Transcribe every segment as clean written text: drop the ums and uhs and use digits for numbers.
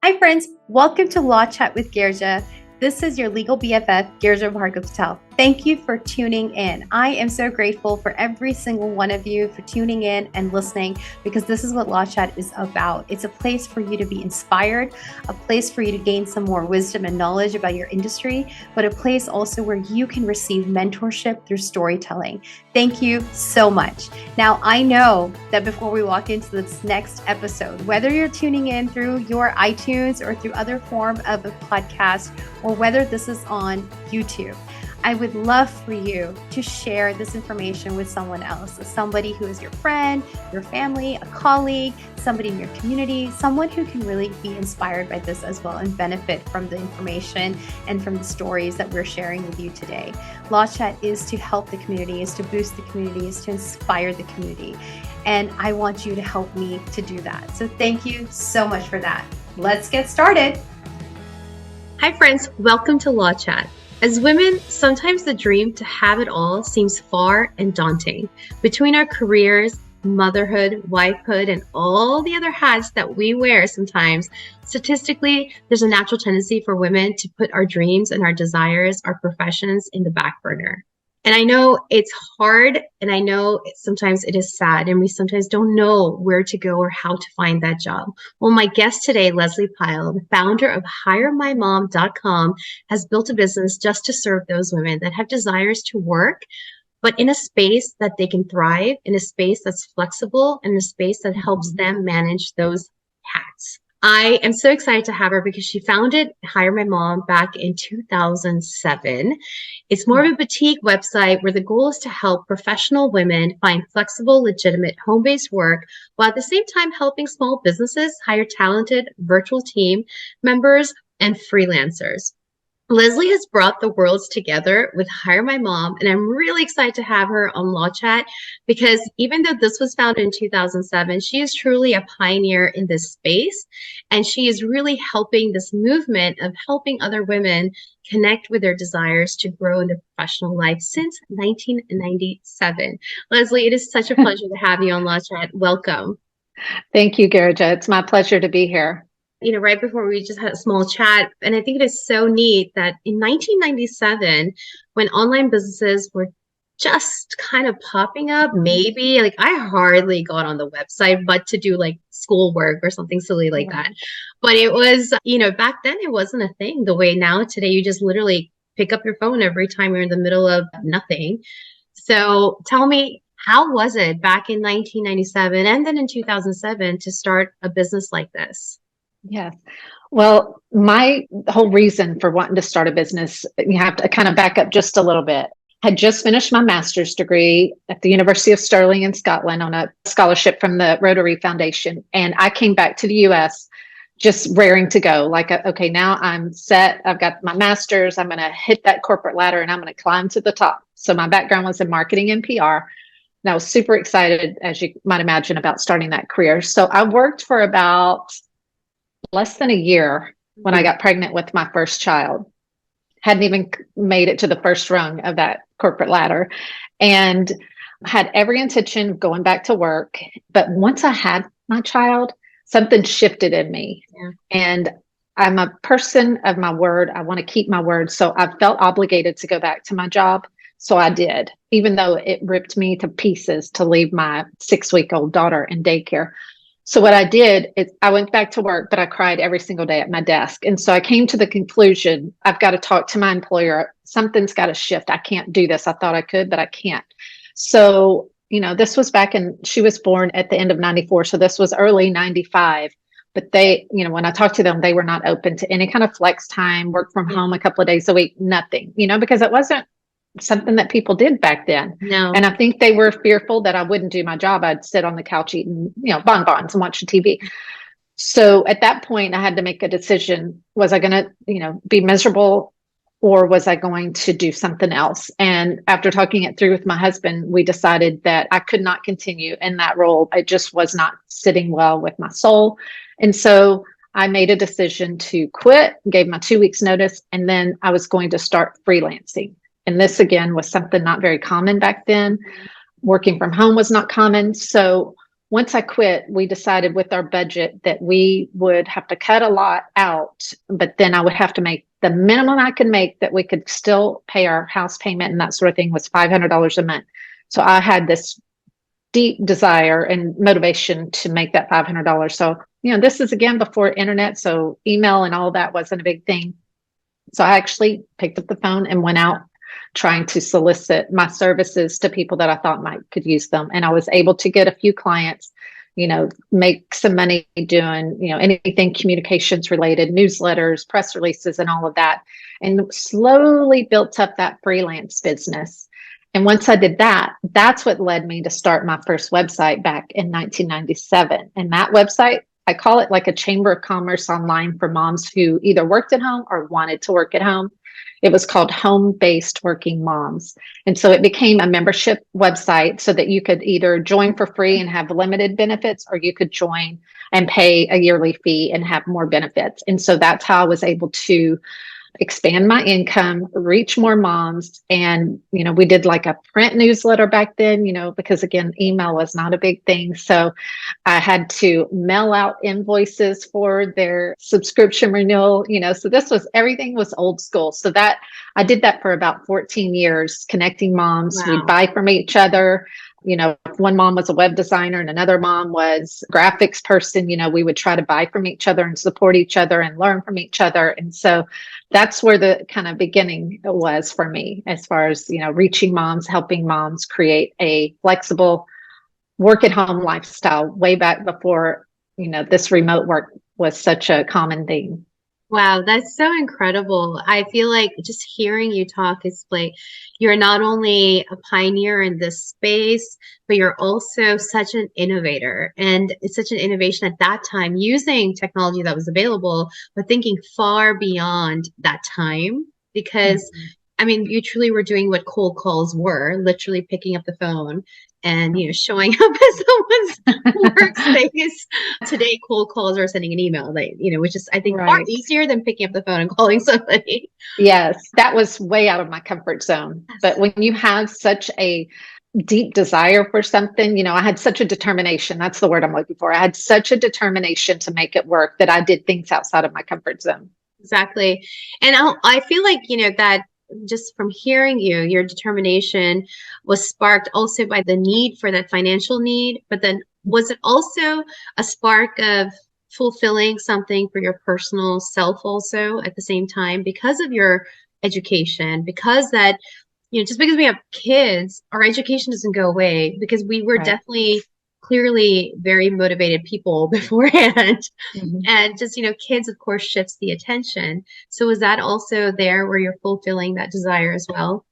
Hi friends, welcome to Law Chat with Girija. This is your legal BFF, Girija Patel. Thank you for tuning in. I am so grateful for every single one of you for tuning in and listening, because this is what Law Chat is about. It's a place for you to be inspired, a place for you to gain some more wisdom and knowledge about your industry, but a place also where you can receive mentorship through storytelling. Thank you so much. Now, I know that before we walk into this next episode, whether you're tuning in through your iTunes or through other form of a podcast, or whether this is on YouTube, I would love for you to share this information with someone else, somebody who is your friend, your family, a colleague, somebody in your community, someone who can really be inspired by this as well and benefit from the information and from the stories that we're sharing with you today. Law Chat is to help the community, is to boost the community, is to inspire the community. And I want you to help me to do that. So thank you so much for that. Let's get started. Hi friends, welcome to Law Chat. As women, sometimes the dream to have it all seems far and daunting. Between our careers, motherhood, wifehood, and all the other hats that we wear sometimes, statistically, there's a natural tendency for women to put our dreams and our desires, our professions in the back burner. And I know it's hard, and I know sometimes it is sad, and we sometimes don't know where to go or how to find that job. Well, my guest today, Lesley Pyle, the founder of HireMyMom.com, has built a business just to serve those women that have desires to work, but in a space that they can thrive, in a space that's flexible, in a space that helps them manage those hats. I am so excited to have her because she founded Hire My Mom back in 2007. It's more of a boutique website where the goal is to help professional women find flexible, legitimate home-based work, while at the same time helping small businesses hire talented virtual team members and freelancers. Lesley has brought the worlds together with Hire My Mom, and I'm really excited to have her on Law Chat because even though this was founded in 2007, she is truly a pioneer in this space, and she is really helping this movement of helping other women connect with their desires to grow in their professional life since 1997. Lesley, it is such a pleasure to have you on Law Chat. Welcome. Thank you, Girija. It's my pleasure to be here. Right before we just had a small chat, and I think it is so neat that in 1997, when online businesses were just kind of popping up, maybe like I hardly got on the website, but to do like schoolwork or something silly like that. But it was, back then it wasn't a thing the way now today you just literally pick up your phone every time you're in the middle of nothing. So tell me, how was it back in 1997 and then in 2007 to start a business like this? Yes. Well, my whole reason for wanting to start a business, you have to kind of back up just a little bit. I had just finished my master's degree at the University of Stirling in Scotland on a scholarship from the Rotary Foundation. And I came back to the US just raring to go. Like, okay, now I'm set. I've got my master's. I'm going to hit that corporate ladder and I'm going to climb to the top. So my background was in marketing and PR. And I was super excited, as you might imagine, about starting that career. So I worked for about less than a year when I got pregnant with my first child. Hadn't even made it to the first rung of that corporate ladder and had every intention of going back to work. But once I had my child, something shifted in me. Yeah. And I'm a person of my word. I want to keep my word. So I felt obligated to go back to my job. So I did, even though it ripped me to pieces to leave my 6-week-old daughter in daycare. So what I did is I went back to work, but I cried every single day at my desk. And so I came to the conclusion, I've got to talk to my employer. Something's got to shift. I can't do this. I thought I could, but I can't. So, this was she was born at the end of 94. So this was early 95. But they, when I talked to them, they were not open to any kind of flex time, work from home a couple of days a week, nothing, because it wasn't something that people did back then. No. And I think they were fearful that I wouldn't do my job. I'd sit on the couch eating, bonbons and watching TV. So at that point, I had to make a decision. Was I going to, be miserable, or was I going to do something else? And after talking it through with my husband, we decided that I could not continue in that role. It just was not sitting well with my soul. And so I made a decision to quit, gave my 2 weeks notice, and then I was going to start freelancing. And this, again, was something not very common back then. Working from home was not common. So once I quit, we decided with our budget that we would have to cut a lot out, but then I would have to make the minimum I could make that we could still pay our house payment and that sort of thing was $500 a month. So I had this deep desire and motivation to make that $500. So, this is again before internet. So email and all that wasn't a big thing. So I actually picked up the phone and went out trying to solicit my services to people that I thought could use them. And I was able to get a few clients, make some money doing, anything communications related, newsletters, press releases, and all of that. And slowly built up that freelance business. And once I did that, that's what led me to start my first website back in 1997. And that website, I call it like a chamber of commerce online for moms who either worked at home or wanted to work at home. It was called Home-Based Working Moms. And so it became a membership website so that you could either join for free and have limited benefits, or you could join and pay a yearly fee and have more benefits. And so that's how I was able to expand my income, reach more moms. And, we did like a print newsletter back then, because again, email was not a big thing. So I had to mail out invoices for their subscription renewal, so everything was old school. So that I did that for about 14 years, connecting moms. Wow. We'd buy from each other. If one mom was a web designer and another mom was a graphics person, we would try to buy from each other and support each other and learn from each other. And so that's where the kind of beginning was for me, as far as, reaching moms, helping moms create a flexible work at home lifestyle way back before, this remote work was such a common thing. Wow, that's so incredible. I feel like just hearing you talk is like you're not only a pioneer in this space, but you're also such an innovator. And it's such an innovation at that time using technology that was available, but thinking far beyond that time. Because, I mean, you truly were doing what cold calls were, literally picking up the phone and, showing up at someone's workspace. Today, cold calls or sending an email, which is, I think, far easier than picking up the phone and calling somebody. Yes, that was way out of my comfort zone. But when you have such a deep desire for something, I had such a determination. That's the word I'm looking for. I had such a determination to make it work that I did things outside of my comfort zone. Exactly. And I feel like, that just from hearing you, your determination was sparked also by the need for that financial need. But then was it also a spark of fulfilling something for your personal self also at the same time because of your education? Because that, just because we have kids, our education doesn't go away, because we were definitely clearly very motivated people beforehand. And just, kids, of course, shifts the attention. So is that also there where you're fulfilling that desire as well?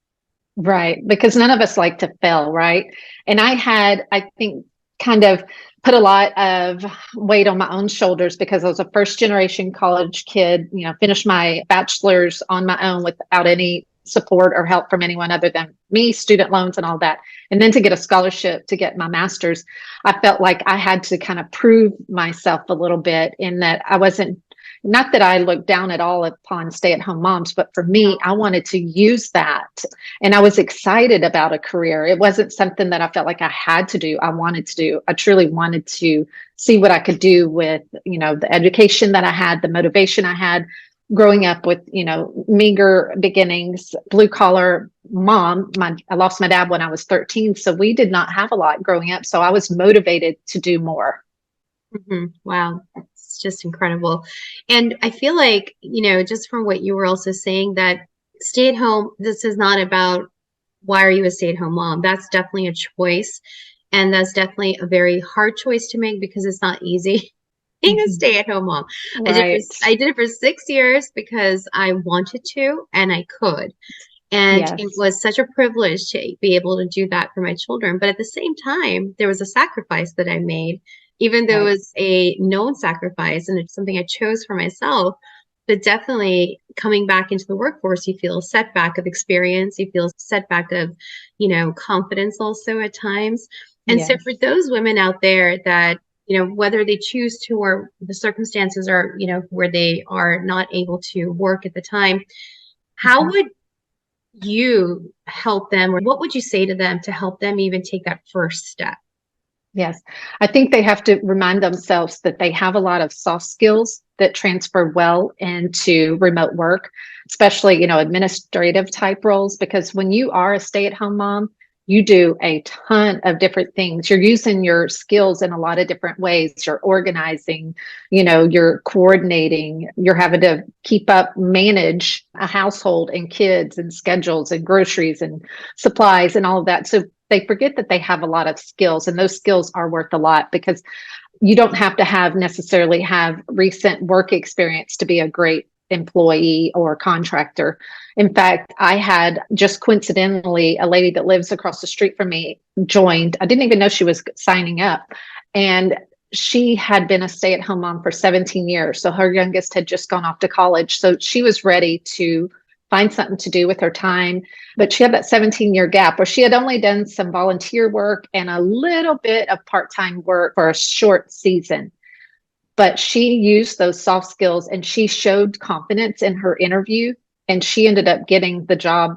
Right. Because none of us like to fail. Right. And I think, kind of put a lot of weight on my own shoulders because I was a first generation college kid, finished my bachelor's on my own without any support or help from anyone other than me, student loans and all that. And then to get a scholarship to get my master's, I felt like I had to kind of prove myself a little bit, in that I wasn't, not that I looked down at all upon stay-at-home moms, but for me, I wanted to use that. And I was excited about a career. It wasn't something that I felt like I had to do. I wanted to do. I truly wanted to see what I could do with, the education that I had, the motivation I had growing up with, meager beginnings, blue collar mom. I lost my dad when I was 13. So we did not have a lot growing up. So I was motivated to do more. Wow. It's just incredible. And I feel like, just from what you were also saying, that stay at home, this is not about why are you a stay at home mom? That's definitely a choice. And that's definitely a very hard choice to make because it's not easy being a stay at home mom. Right. I did it for 6 years because I wanted to and I could. And it was such a privilege to be able to do that for my children. But at the same time, there was a sacrifice that I made, even though it was a known sacrifice and it's something I chose for myself. But definitely coming back into the workforce, you feel a setback of experience, you feel a setback of, confidence also at times. And so for those women out there that, whether they choose to or the circumstances are, where they are not able to work at the time, how would you help them, or what would you say to them to help them even take that first step? Yes. I think they have to remind themselves that they have a lot of soft skills that transfer well into remote work, especially, administrative type roles, because when you are a stay-at-home mom, you do a ton of different things. You're using your skills in a lot of different ways. You're organizing, you're coordinating, you're having to keep up, manage a household and kids and schedules and groceries and supplies and all of that. So they forget that they have a lot of skills, and those skills are worth a lot because you don't have to necessarily have recent work experience to be a great employee or contractor. In fact, I had just coincidentally a lady that lives across the street from me joined. I didn't even know she was signing up. And she had been a stay-at-home mom for 17 years. So her youngest had just gone off to college. So she was ready to find something to do with her time. But she had that 17-year gap where she had only done some volunteer work and a little bit of part-time work for a short season. But she used those soft skills and she showed confidence in her interview, and she ended up getting the job.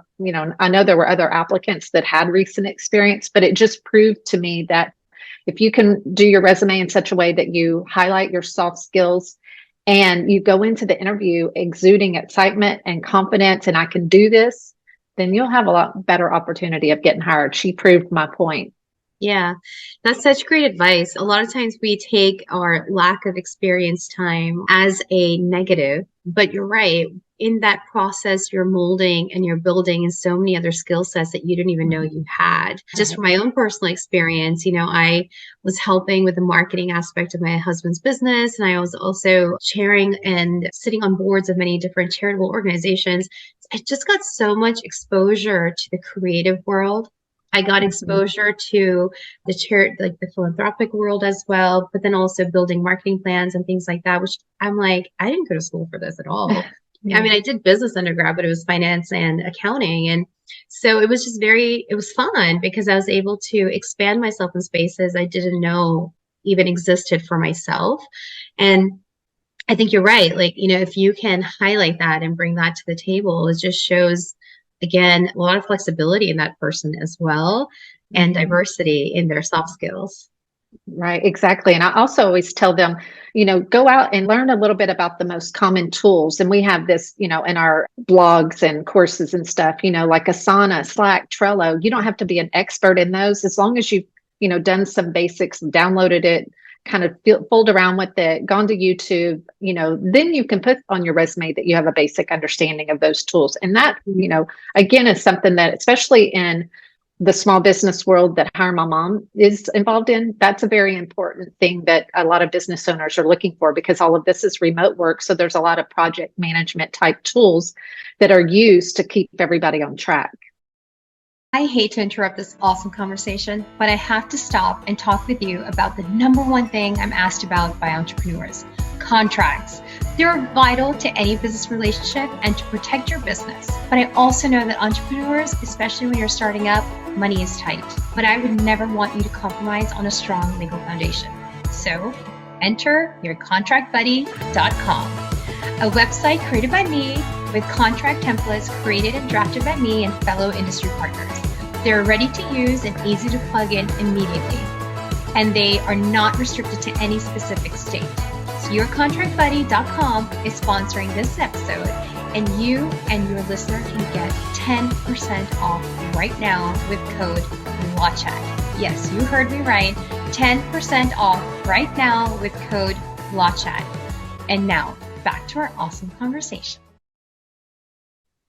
I know there were other applicants that had recent experience, but it just proved to me that if you can do your resume in such a way that you highlight your soft skills and you go into the interview exuding excitement and confidence, and I can do this, then you'll have a lot better opportunity of getting hired. She proved my point. Yeah, that's such great advice. A lot of times we take our lack of experience time as a negative, but you're right. In that process, you're molding and you're building in so many other skill sets that you didn't even know you had. Just from my own personal experience, I was helping with the marketing aspect of my husband's business. And I was also chairing and sitting on boards of many different charitable organizations. I just got so much exposure to the creative world. I got exposure to the philanthropic world as well, but then also building marketing plans and things like that, which I'm like, I didn't go to school for this at all. Yeah. I mean, I did business undergrad, but it was finance and accounting. And so it was just it was fun because I was able to expand myself in spaces I didn't know even existed for myself. And I think you're right. Like, if you can highlight that and bring that to the table, it just shows, again, a lot of flexibility in that person as well, and diversity in their soft skills. Right, exactly. And I also always tell them, go out and learn a little bit about the most common tools. And we have this, in our blogs and courses and stuff, like Asana, Slack, Trello. You don't have to be an expert in those as long as you've, done some basics, downloaded it, kind of fooled around with it, gone to YouTube, then you can put on your resume that you have a basic understanding of those tools. And that, again, is something that, especially in the small business world that Hire My Mom is involved in, that's a very important thing that a lot of business owners are looking for, because all of this is remote work. So there's a lot of project management type tools that are used to keep everybody on track. I hate to interrupt this awesome conversation, but I have to stop and talk with you about the number one thing I'm asked about by entrepreneurs: contracts. They're vital to any business relationship and to protect your business. But I also know that entrepreneurs, especially when you're starting up, money is tight. But I would never want you to compromise on a strong legal foundation. So enter yourcontractbuddy.com, a website created by me with contract templates created and drafted by me and fellow industry partners. They're ready to use and easy to plug in immediately. And they are not restricted to any specific state. So yourcontractbuddy.com is sponsoring this episode, and you and your listener can get 10% off right now with code LAWCHAT. Yes, you heard me right. 10% off right now with code LAWCHAT. And now back to our awesome conversation.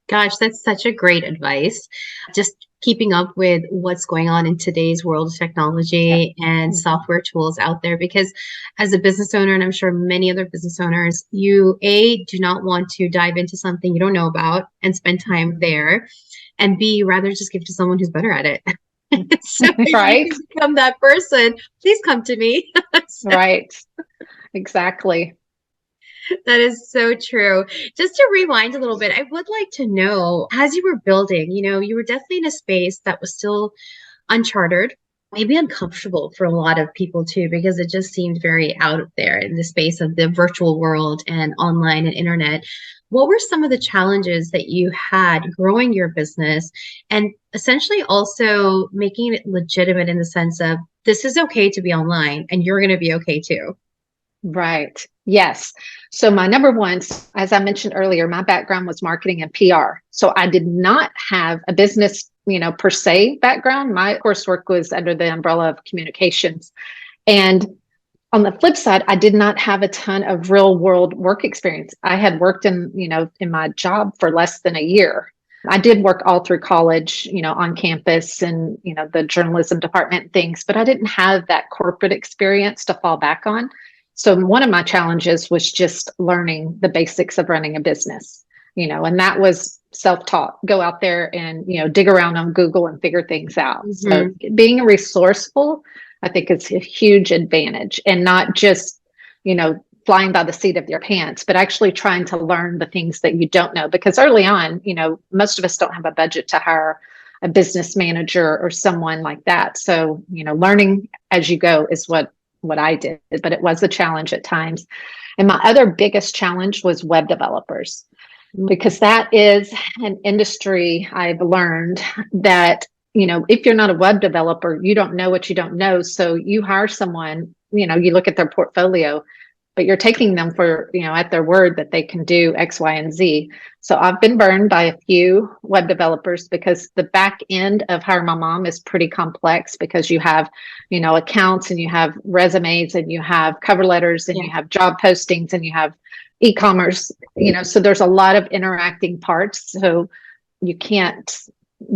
Gosh, that's such a great advice. Just keeping up with what's going on in today's world of technology and software tools out there. Because as a business owner, and I'm sure many other business owners, you do not want to dive into something you don't know about and spend time there. And B, rather just give to someone who's better at it. So right. If you become that person, please come to me. Right. Exactly. That is so true. Just to rewind a little bit, I would like to know, as you were building, you were definitely in a space that was still uncharted, maybe uncomfortable for a lot of people too, because it just seemed very out there in the space of the virtual world and online and internet. What were some of the challenges that you had growing your business and essentially also making it legitimate in the sense of this is okay to be online and you're going to be okay too. Right. Yes. So my number one, as I mentioned earlier, my background was marketing and PR. So I did not have a business, per se background. My coursework was under the umbrella of communications. And on the flip side, I did not have a ton of real world work experience. I had worked in my job for less than a year. I did work all through college, on campus and, the journalism department and things, but I didn't have that corporate experience to fall back on. So one of my challenges was just learning the basics of running a business, and that was self-taught. Go out there and, dig around on Google and figure things out. Mm-hmm. So being resourceful, I think it's a huge advantage, and not just, flying by the seat of your pants, but actually trying to learn the things that you don't know. Because early on, most of us don't have a budget to hire a business manager or someone like that. So, learning as you go is what I did, but it was a challenge at times. And my other biggest challenge was web developers, because that is an industry I've learned that, if you're not a web developer, you don't know what you don't know. So you hire someone, you look at their portfolio, but you're taking them for, at their word that they can do X, Y, and Z. So I've been burned by a few web developers because the back end of Hire My Mom is pretty complex, because you have, accounts, and you have resumes, and you have cover letters, and you have job postings, and you have e-commerce, so there's a lot of interacting parts. So you can't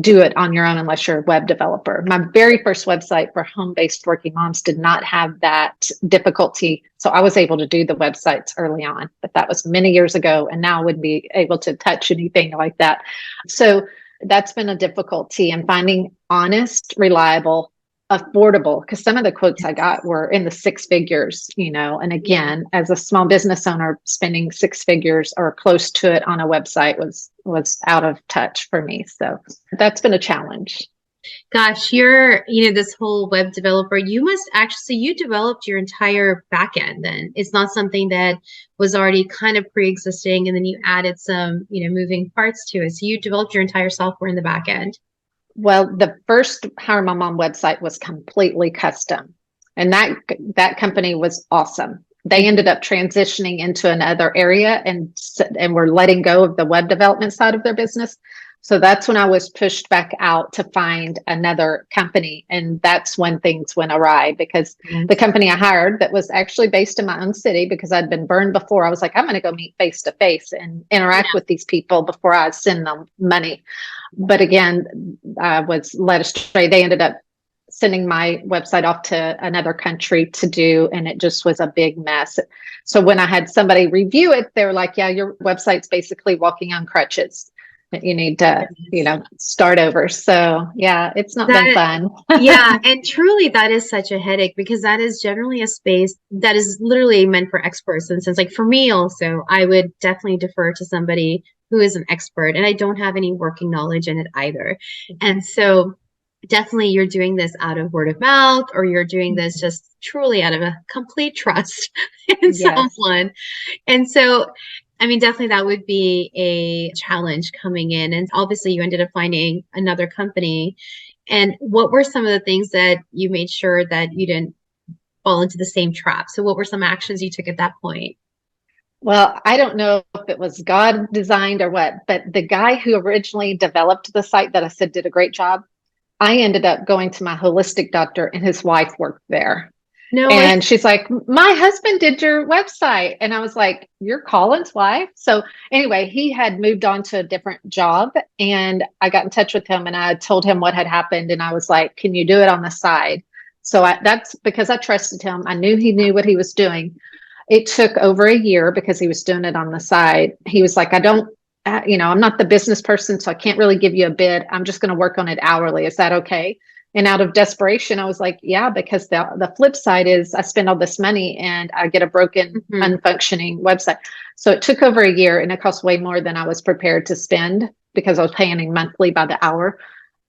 do it on your own unless you're a web developer. My very first website for home-based working moms did not have that difficulty. So I was able to do the websites early on, but that was many years ago. And now I wouldn't be able to touch anything like that. So that's been a difficulty in finding honest, reliable, affordable, because some of the quotes I got were in the six figures, and again, as a small business owner, spending six figures or close to it on a website was out of touch for me. So that's been a challenge. Gosh, you're, this whole web developer, you developed your entire back end then. It's not something that was already kind of pre-existing and then you added some, moving parts to it. So you developed your entire software in the back end. Well, the first Hire My Mom website was completely custom, and that company was awesome. They ended up transitioning into another area and were letting go of the web development side of their business. So that's when I was pushed back out to find another company. And that's when things went awry, because the company I hired, that was actually based in my own city, because I'd been burned before, I was like, I'm going to go meet face to face and interact with these people before I send them money. But again, I was led astray. They ended up sending my website off to another country to do, and it just was a big mess. So when I had somebody review it, they were like, yeah, your website's basically walking on crutches. You need to, start over. So yeah, it's not been fun. Yeah. And truly that is such a headache, because that is generally a space that is literally meant for experts. And since, like, for me also, I would definitely defer to somebody who is an expert, and I don't have any working knowledge in it either. And so definitely you're doing this out of word of mouth, or you're doing this just truly out of a complete trust in someone. And so, I mean, definitely that would be a challenge coming in. And obviously you ended up finding another company. And what were some of the things that you made sure that you didn't fall into the same trap? So what were some actions you took at that point? Well, I don't know if it was God designed or what, but the guy who originally developed the site that I said did a great job, I ended up going to my holistic doctor, and his wife worked there. No, and she's like, my husband did your website. And I was like, you're Colin's wife? So anyway, he had moved on to a different job, and I got in touch with him and I told him what had happened. And I was like, can you do it on the side? So that's because I trusted him. I knew he knew what he was doing. It took over a year because he was doing it on the side. He was like, I'm not the business person, so I can't really give you a bid. I'm just going to work on it hourly. Is that okay? And out of desperation, I was like, yeah, because the flip side is I spend all this money and I get a broken, unfunctioning website. So it took over a year, and it cost way more than I was prepared to spend, because I was paying monthly by the hour.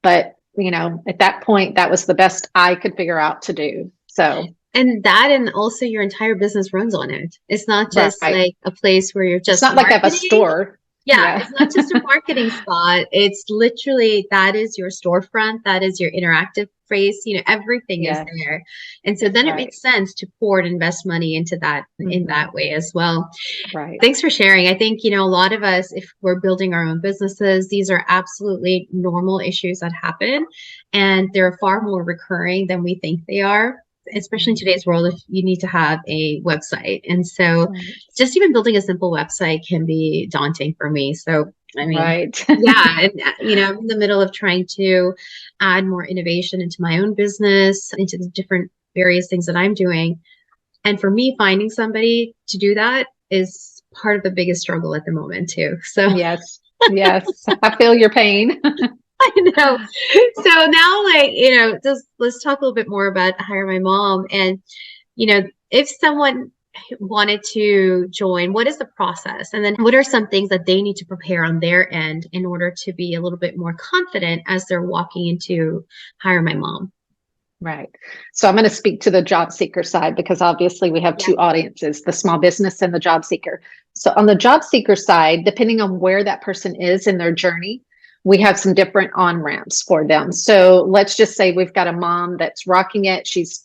But, at that point, that was the best I could figure out to do. So. And also your entire business runs on it. It's not just like a place where you're just. It's not like I have a store. Yeah, Yeah. it's not just a marketing spot. It's literally that is your storefront, that is your interactive phrase, everything is Yeah. there. And so then it Right. makes sense to pour and invest money into that in Hmm. that way as well. Right. Thanks for sharing. I think, a lot of us, if we're building our own businesses, these are absolutely normal issues that happen, and they're far more recurring than we think they are, especially in today's world, if you need to have a website. And so Right. just even building a simple website can be daunting for me. So, I mean, Right. yeah, and I'm in the middle of trying to add more innovation into my own business, into the different various things that I'm doing. And for me, finding somebody to do that is part of the biggest struggle at the moment too. So Yes. Yes. I feel your pain. I know. So now, like, just let's talk a little bit more about Hire My Mom. And, if someone wanted to join, what is the process? And then what are some things that they need to prepare on their end in order to be a little bit more confident as they're walking into Hire My Mom? Right. So I'm going to speak to the job seeker side because obviously we have Yeah. two audiences, the small business and the job seeker. So on the job seeker side, depending on where that person is in their journey, we have some different on ramps for them. So let's just say we've got a mom that's rocking it. She's,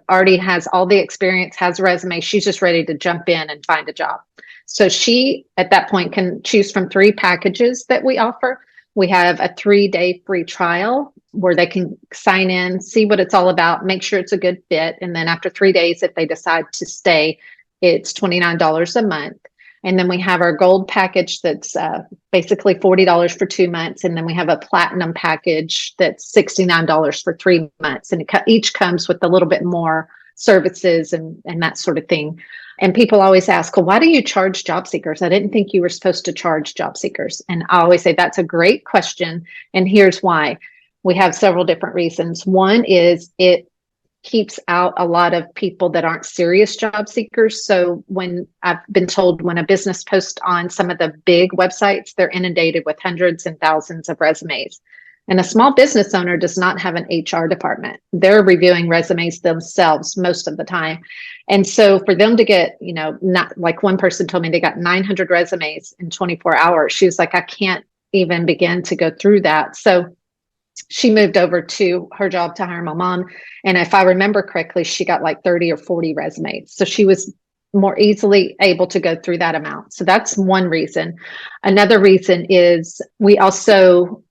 already has all the experience, has a resume. She's just ready to jump in and find a job. So she, at that point, can choose from three packages that we offer. We have a 3-day free trial where they can sign in, see what it's all about, make sure it's a good fit. And then after 3 days, if they decide to stay, it's $29 a month. And then we have our gold package that's basically $40 for 2 months. And then we have a platinum package that's $69 for 3 months. And each comes with a little bit more services and that sort of thing. And people always ask, well, why do you charge job seekers? I didn't think you were supposed to charge job seekers. And I always say, that's a great question. And here's why. We have several different reasons. One is it keeps out a lot of people that aren't serious job seekers. So when I've been told when a business posts on some of the big websites, they're inundated with hundreds and thousands of resumes. And a small business owner does not have an HR department. They're reviewing resumes themselves most of the time. And so for them to get, not like one person told me they got 900 resumes in 24 hours. She was like, I can't even begin to go through that. So she moved over to her job to Hire My Mom. And if I remember correctly, she got like 30 or 40 resumes. So she was more easily able to go through that amount. So that's one reason. Another reason is we also,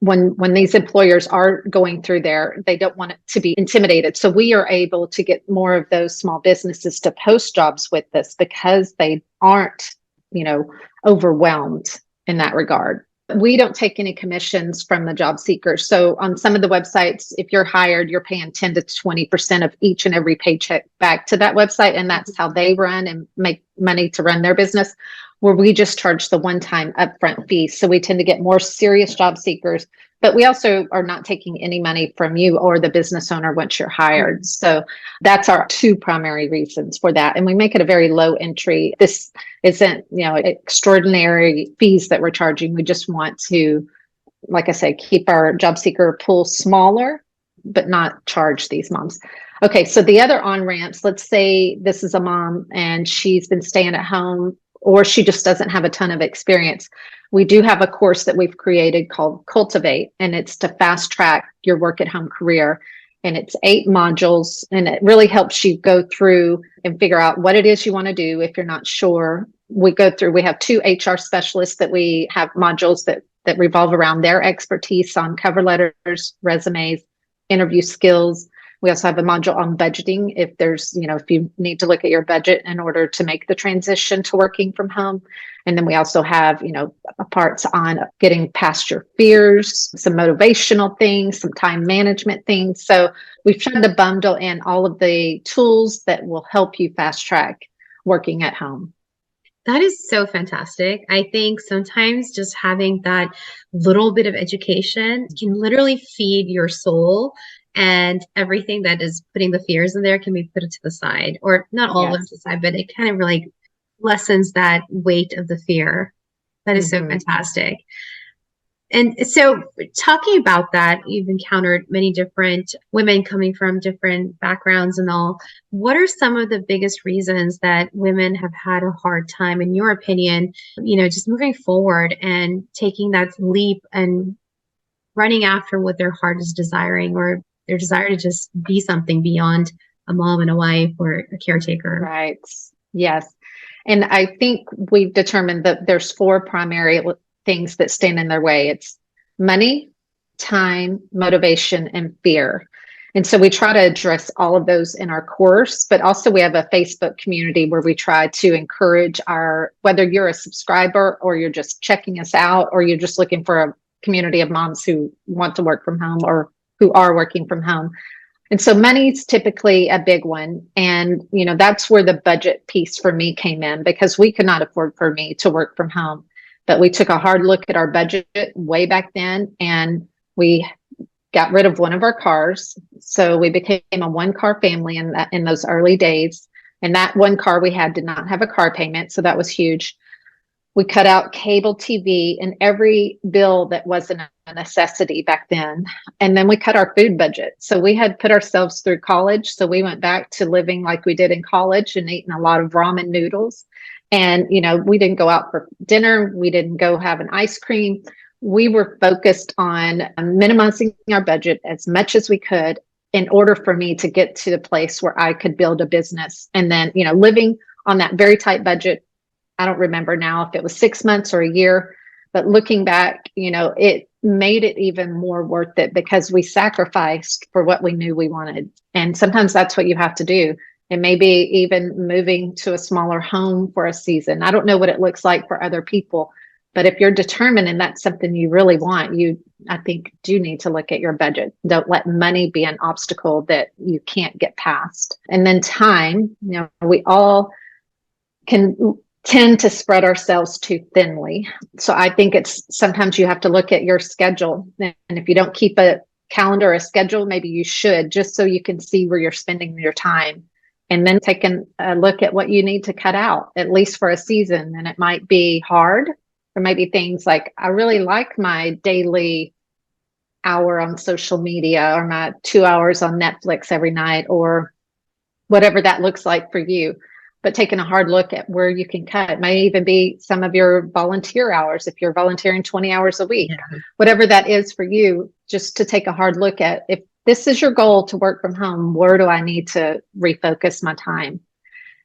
when these employers are going through there, they don't want it to be intimidated. So we are able to get more of those small businesses to post jobs with us because they aren't, overwhelmed in that regard. We don't take any commissions from the job seekers. So on some of the websites, if you're hired, you're paying 10 to 20% of each and every paycheck back to that website. And that's how they run and make money to run their business, where we just charge the one-time upfront fee. So we tend to get more serious job seekers, but we also are not taking any money from you or the business owner once you're hired. So that's our two primary reasons for that. And we make it a very low entry. This isn't, extraordinary fees that we're charging. We just want to, like I said, keep our job seeker pool smaller, but not charge these moms. Okay, so the other on ramps, let's say this is a mom and she's been staying at home or she just doesn't have a ton of experience. We do have a course that we've created called Cultivate, and it's to fast track your work at home career. And it's 8 modules, and it really helps you go through and figure out what it is you want to do. If you're not sure, we have 2 HR specialists that we have modules that revolve around their expertise on cover letters, resumes, interview skills. We also have a module on budgeting if there's, if you need to look at your budget in order to make the transition to working from home. And then we also have, parts on getting past your fears, some motivational things, some time management things. So we've tried to bundle in all of the tools that will help you fast track working at home. That is so fantastic. I think sometimes just having that little bit of education can literally feed your soul, and everything that is putting the fears in there can be put to the side, or not all of them to the side, but it kind of like lessens that weight of the fear. That is so fantastic. And so, talking about that, you've encountered many different women coming from different backgrounds and all. What are some of the biggest reasons that women have had a hard time, in your opinion, just moving forward and taking that leap and running after what their heart is desiring, or their desire to just be something beyond a mom and a wife or a caretaker? Right. Yes. And I think we've determined that there's four primary things that stand in their way. It's money, time, motivation, and fear. And so we try to address all of those in our course, but also we have a Facebook community where we try to encourage whether you're a subscriber or you're just checking us out, or you're just looking for a community of moms who want to work from home or who are working from home. And so money's typically a big one. And, that's where the budget piece for me came in, because we could not afford for me to work from home. But we took a hard look at our budget way back then, and we got rid of one of our cars. So we became a one-car family in those early days. And that one car we had did not have a car payment. So that was huge. We cut out cable TV and every bill that wasn't a necessity back then. And then we cut our food budget. So we had put ourselves through college. So we went back to living like we did in college and eating a lot of ramen noodles. And, we didn't go out for dinner. We didn't go have an ice cream. We were focused on minimizing our budget as much as we could in order for me to get to the place where I could build a business. And then, living on that very tight budget. I don't remember now if it was 6 months or a year, but looking back, it made it even more worth it because we sacrificed for what we knew we wanted. And sometimes that's what you have to do. And maybe even moving to a smaller home for a season. I don't know what it looks like for other people, but if you're determined and that's something you really want, I think, do need to look at your budget. Don't let money be an obstacle that you can't get past. And then time, we all can tend to spread ourselves too thinly. So I think sometimes you have to look at your schedule. And if you don't keep a calendar or a schedule, maybe you should, just so you can see where you're spending your time. And then take a look at what you need to cut out, at least for a season. And it might be hard. There might be things like, I really like my daily hour on social media or my 2 hours on Netflix every night, or whatever that looks like for you. But taking a hard look at where you can cut. It may even be some of your volunteer hours, if you're volunteering 20 hours a week, whatever that is for you, just to take a hard look at, if this is your goal to work from home, where do I need to refocus my time?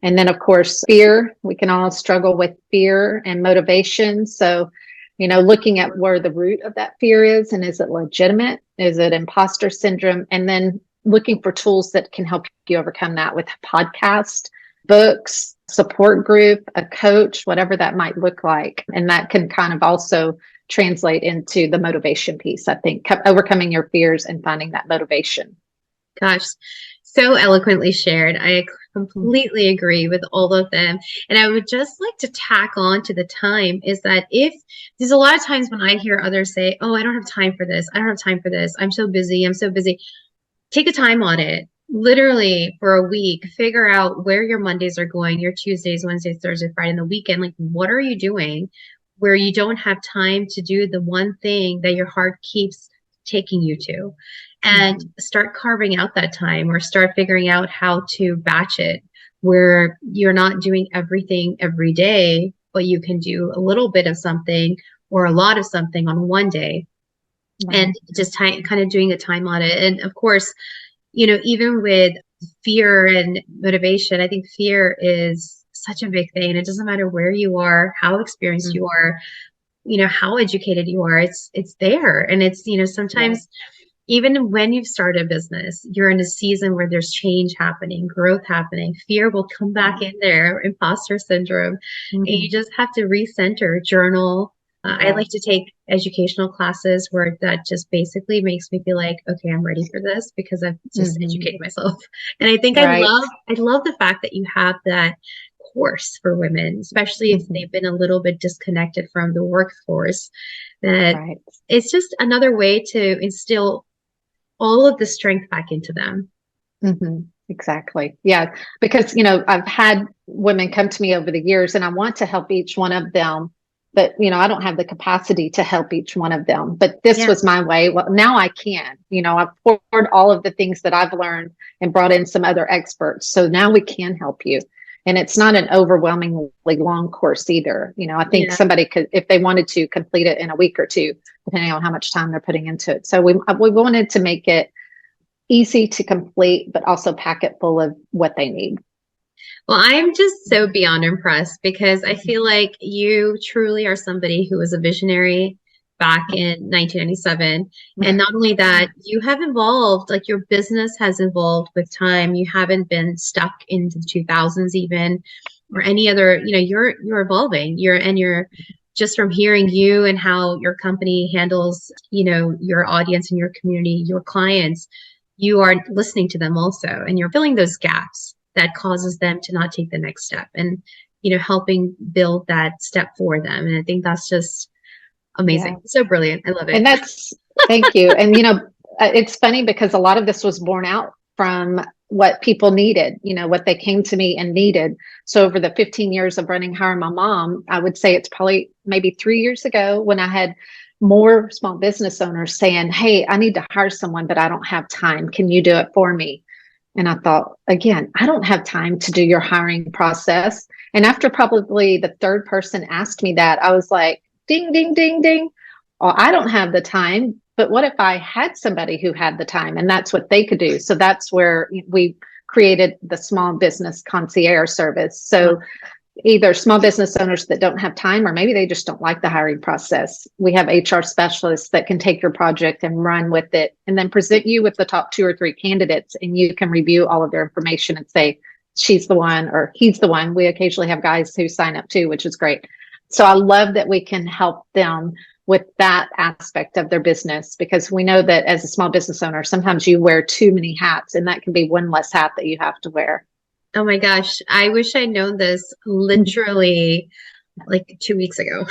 And then, of course, fear. We can all struggle with fear and motivation. So, looking at where the root of that fear is, and is it legitimate? Is it imposter syndrome? And then looking for tools that can help you overcome that with a podcast, books, support group, a coach, whatever that might look like. And that can kind of also translate into the motivation piece, I think, overcoming your fears and finding that motivation. Gosh, so eloquently shared. I completely agree with all of them. And I would just like to tack on to the time is that if there's a lot of times when I hear others say, oh, I don't have time for this. I don't have time for this. I'm so busy. Take a time audit. Literally for a week, figure out where your Mondays are going, your Tuesdays, Wednesdays, Thursdays, Friday, and the weekend. Like, what are you doing where you don't have time to do the one thing that your heart keeps taking you to? And start carving out that time, or start figuring out how to batch it where you're not doing everything every day, but you can do a little bit of something or a lot of something on one day. And just kind of doing a time audit. And of course, even with fear and motivation, I think fear is such a big thing. And it doesn't matter where you are, how experienced you are, how educated you are, it's there. And it's, sometimes even when you've started a business, you're in a season where there's change happening, growth happening, fear will come back in there, imposter syndrome. And you just have to recenter, journal. I like to take educational classes where that just basically makes me feel like, okay, I'm ready for this because I've just educated myself. And I think I love the fact that you have that course for women, especially if they've been a little bit disconnected from the workforce, that it's just another way to instill all of the strength back into them. Exactly. Yeah. Because, I've had women come to me over the years and I want to help each one of them but I don't have the capacity to help each one of them. But this was my way. Well, now I can. I've poured all of the things that I've learned and brought in some other experts. So now we can help you. And it's not an overwhelmingly long course either. I think somebody could, if they wanted to, complete it in a week or two, depending on how much time they're putting into it. So we wanted to make it easy to complete, but also pack it full of what they need. Well, I'm just so beyond impressed because I feel like you truly are somebody who was a visionary back in 1997. And not only that, you have evolved, like your business has evolved with time. You haven't been stuck into the 2000s even, or any other, you're evolving. You're just from hearing you and how your company handles, your audience and your community, your clients, you are listening to them also, and you're filling those gaps that causes them to not take the next step, and helping build that step for them. And I think that's just amazing. So brilliant. I love it. And thank you. And it's funny because a lot of this was born out from what people needed, what they came to me and needed. So over the 15 years of running Hire My Mom, I would say it's probably maybe 3 years ago when I had more small business owners saying, hey, I need to hire someone, but I don't have time. Can you do it for me? And I thought, again, I don't have time to do your hiring process. And after probably the third person asked me that, I was like, ding, ding, ding, ding. Oh, I don't have the time. But what if I had somebody who had the time and that's what they could do? So that's where we created the small business concierge service. So either small business owners that don't have time, or maybe they just don't like the hiring process. We have HR specialists that can take your project and run with it and then present you with the top 2 or 3 candidates, and you can review all of their information and say, she's the one or he's the one. We occasionally have guys who sign up too, which is great. So I love that we can help them with that aspect of their business, because we know that as a small business owner, sometimes you wear too many hats, and that can be one less hat that you have to wear. Oh my gosh. I wish I'd known this literally like 2 weeks ago.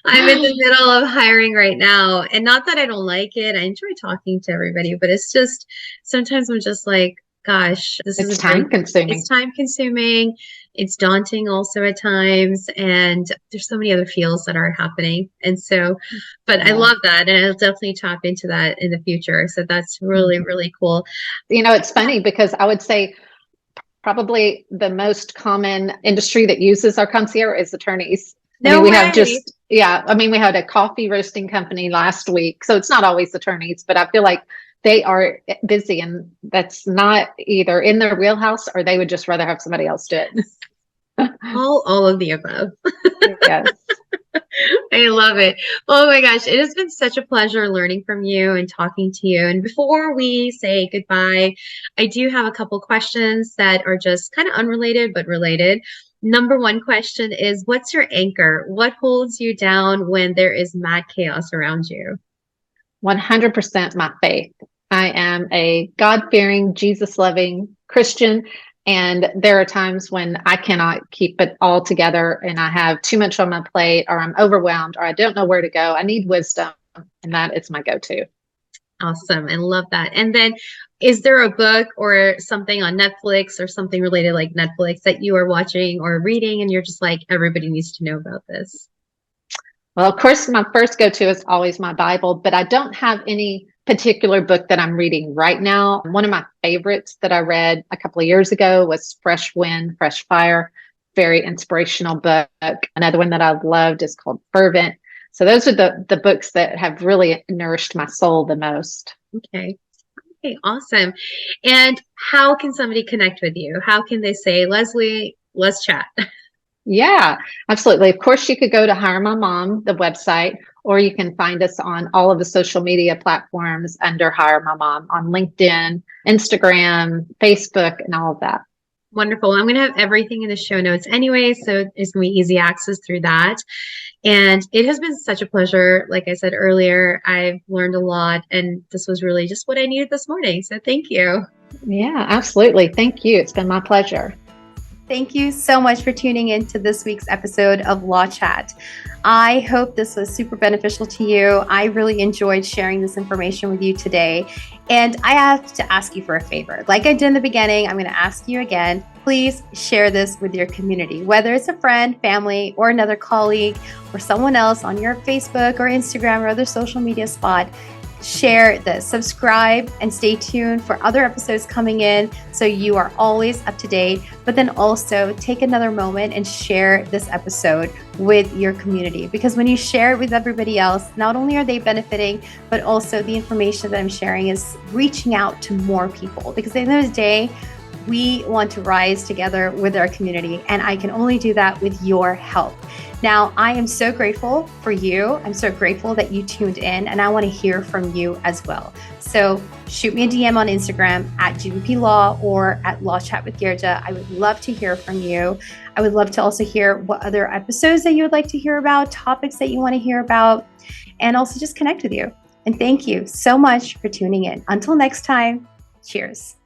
I'm in the middle of hiring right now. And not that I don't like it. I enjoy talking to everybody, but it's just, sometimes I'm just like, gosh, it's time consuming. It's time consuming. It's daunting also at times. And there's so many other feels that are happening. And so, but I love that. And I'll definitely tap into that in the future. So that's really, really cool. It's funny because I would say probably the most common industry that uses our concierge is attorneys. We had a coffee roasting company last week. So it's not always attorneys, but I feel like they are busy, and that's not either in their wheelhouse, or they would just rather have somebody else do it. All of the above. Yes. I love it. Oh my gosh. It has been such a pleasure learning from you and talking to you. And before we say goodbye, I do have a couple questions that are just kind of unrelated, but related. Number one question is, what's your anchor? What holds you down when there is mad chaos around you? 100% my faith. I am a God-fearing, Jesus-loving Christian. And there are times when I cannot keep it all together and I have too much on my plate, or I'm overwhelmed, or I don't know where to go. I need wisdom, and that is my go-to. Awesome. I love that. And then is there a book or something on Netflix or something related like Netflix that you are watching or reading and you're just like, everybody needs to know about this? Well, of course, my first go-to is always my Bible, but I don't have any particular book that I'm reading right now. One of my favorites that I read a couple of years ago was Fresh Wind, Fresh Fire. Very inspirational book. Another one that I've loved is called Fervent. So those are the books that have really nourished my soul the most. Okay. Okay, awesome. And how can somebody connect with you? How can they say, Lesley, let's chat? Yeah, absolutely. Of course, you could go to Hire My Mom, the website, or you can find us on all of the social media platforms under Hire My Mom, on LinkedIn, Instagram, Facebook, and all of that. Wonderful. I'm going to have everything in the show notes anyway, so it's going to be easy access through that. And it has been such a pleasure. Like I said earlier, I've learned a lot, and this was really just what I needed this morning. So thank you. Yeah, absolutely. Thank you. It's been my pleasure. Thank you so much for tuning in to this week's episode of Law Chat. I hope this was super beneficial to you. I really enjoyed sharing this information with you today. And I have to ask you for a favor. Like I did in the beginning, I'm going to ask you again. Please share this with your community, whether it's a friend, family, or another colleague, or someone else on your Facebook or Instagram or other social media spot. Share this, subscribe, and stay tuned for other episodes coming in so you are always up to date. But then also take another moment and share this episode with your community, because when you share it with everybody else, not only are they benefiting, but also the information that I'm sharing is reaching out to more people, because at the end of the day, we want to rise together with our community, and I can only do that with your help. Now, I am so grateful for you. I'm so grateful that you tuned in, and I want to hear from you as well. So shoot me a DM on Instagram at GVP Law or at Law Chat with Girija. I would love to hear from you. I would love to also hear what other episodes that you would like to hear about, topics that you want to hear about, and also just connect with you. And thank you so much for tuning in. Until next time, cheers.